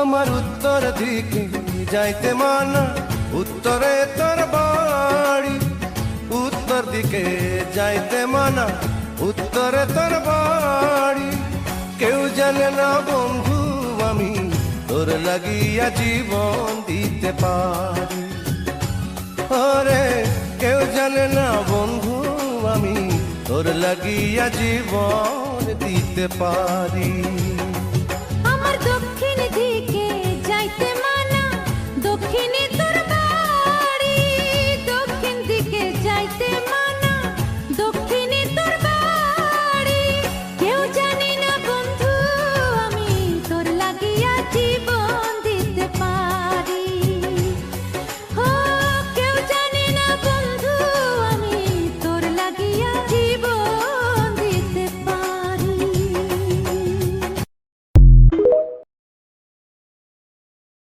আমার উত্তর দিকে যাইতে মানা, উত্তরে তোর বাড়ি। উত্তর দিকে যাইতে মানা, উত্তরে তোর বাড়ি। কেউ জানে না বন্ধু আমি তোর লাগিয়া জীবন দিতে পারি। আরে কেউ জানে না বন্ধু আমি তোর লাগিয়া জীবন দিতে পারি।